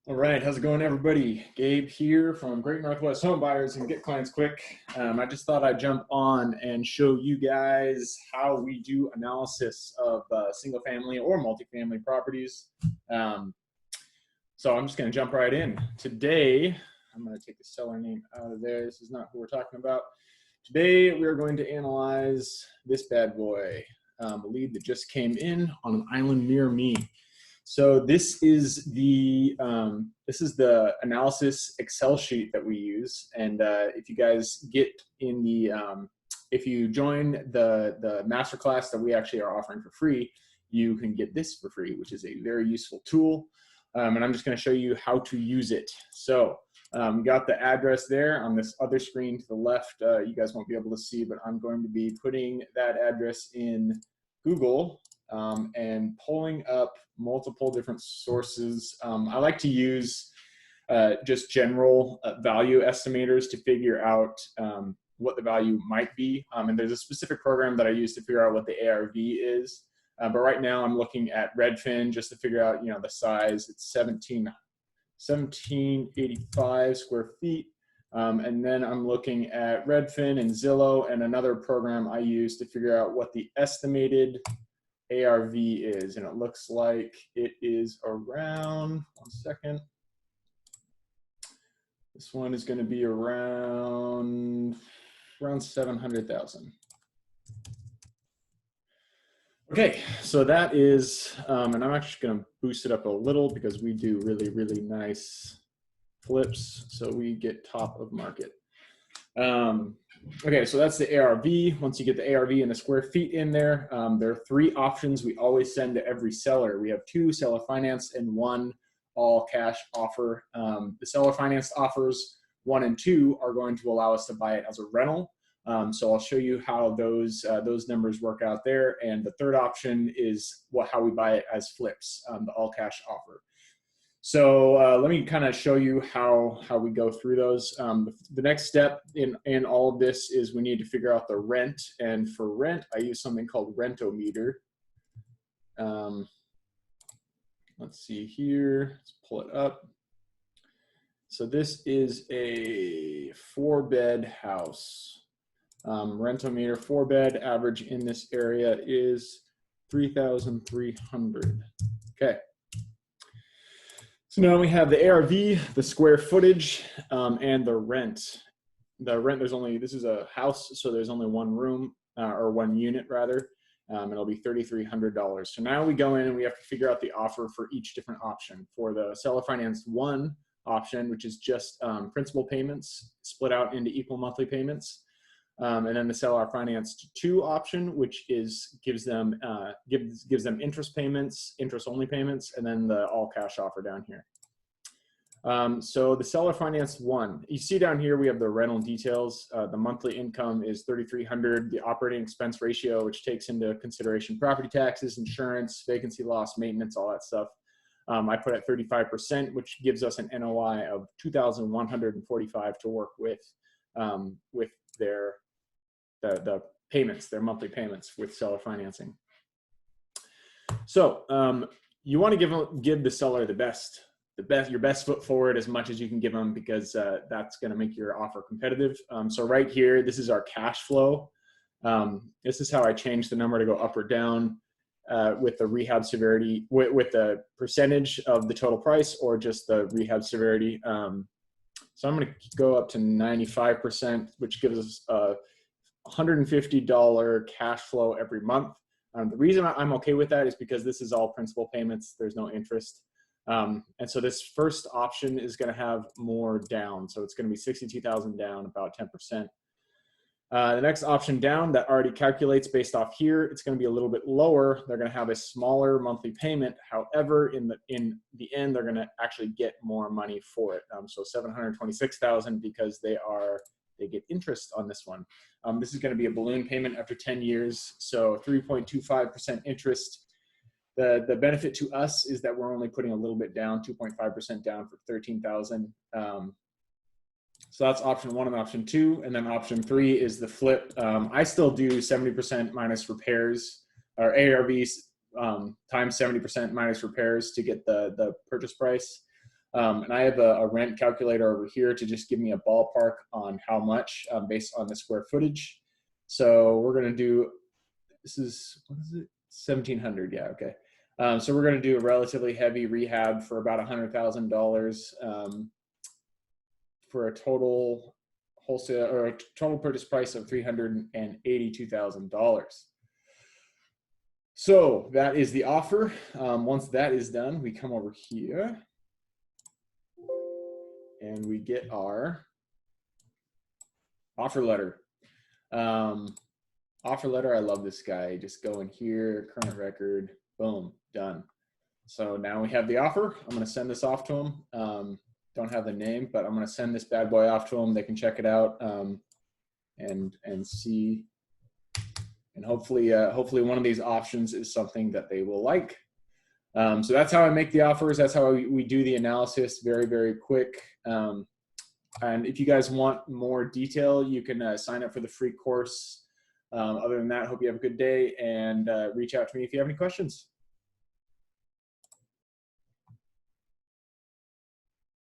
All right, how's it going, everybody? Gabe here from Great Northwest Home Buyers and Get Clients Quick. I just thought I'd jump on and show you guys how we do analysis of single family or multifamily properties. So I'm just going to jump right in. Today, I'm going to take the seller name out of there. This is not who we're talking about. Today, we're going to analyze this bad boy, a lead that just came in on an island near me. So this is the analysis Excel sheet that we use, and if you guys get in the if you join the masterclass that we actually are offering for free, you can get this for free, which is a very useful tool. And I'm just going to show you how to use it. So got the address there on this other screen to the left. You guys won't be able to see, but I'm going to be putting that address in Google. And pulling up multiple different sources. I like to use just general value estimators to figure out what the value might be. And there's a specific program that I use to figure out what the ARV is. But right now I'm looking at Redfin just to figure out, the size. It's 1785 square feet. And then I'm looking at Redfin and Zillow and another program I use to figure out what the estimated ARV is, and it looks like it is around, one second. This one is going to be around 700,000. Okay, so that is, and I'm actually going to boost it up a little because we do really, really nice flips, so we get top of market. Okay, so that's the ARV. Once you get the ARV and the square feet in there, there are 3 options we always send to every seller. We have 2 seller finance and 1 all cash offer. The seller finance offers 1 and 2 are going to allow us to buy it as a rental. So I'll show you how those numbers work out there. And the third option is how we buy it as flips, the all cash offer. So let me kind of show you how we go through those. The next step in all of this is we need to figure out the rent. And for rent, I use something called Rentometer. Let's see here. Let's pull it up. So this is a 4-bed house. Rentometer 4-bed average in this area is 3,300. Okay. So now we have the ARV, the square footage, and the rent. The rent, this is a house, so there's only 1 room, or 1 unit rather. It'll be $3,300. So now we go in and we have to figure out the offer for each different option. For the seller finance 1 option, which is just principal payments split out into equal monthly payments. And then the seller finance 2 option, which gives them interest payments, interest only payments, and then the all cash offer down here. So the seller finance 1, you see down here we have the rental details. The monthly income is $3,300. The operating expense ratio, which takes into consideration property taxes, insurance, vacancy loss, maintenance, all that stuff. I put at 35%, which gives us an NOI of $2,145 to work with the payments, their monthly payments with seller financing. So you want to give the seller your best foot forward as much as you can give them, because that's going to make your offer competitive. So right here, this is our cash flow. This is how I change the number to go up or down with the rehab severity, with the percentage of the total price or just the rehab severity. So I'm going to go up to 95%, which gives us $150 cash flow every month. The reason I'm okay with that is because this is all principal payments. There's no interest. And so this first option is going to have more down. So it's going to be 62,000 down, about 10%. The next option down that already calculates based off here, it's going to be a little bit lower. They're going to have a smaller monthly payment. However, in the end, they're going to actually get more money for it. So 726,000 because they get interest on this one. This is going to be a balloon payment after 10 years. So 3.25% interest. The benefit to us is that we're only putting a little bit down, 2.5% down for 13,000. So that's option 1 and option 2. And then option 3 is the flip. I still do 70% minus repairs, or ARVs times 70% minus repairs to get the purchase price. And I have a rent calculator over here to just give me a ballpark on how much based on the square footage. So we're going to do, this is, what is it? 1,700. Yeah. Okay. So we're going to do a relatively heavy rehab for about $100,000 for a total wholesale or a total purchase price of $382,000. So that is the offer. Once that is done, we come over here and we get our offer letter. Offer letter, I love this guy. Just go in here, current record, boom, done. So now we have the offer. I'm going to send this off to them. Don't have the name, but I'm going to send this bad boy off to them. They can check it out and see. And hopefully one of these options is something that they will like. So that's how I make the offers. That's how we do the analysis. Very, very quick. And if you guys want more detail, you can sign up for the free course. Other than that, hope you have a good day and reach out to me if you have any questions.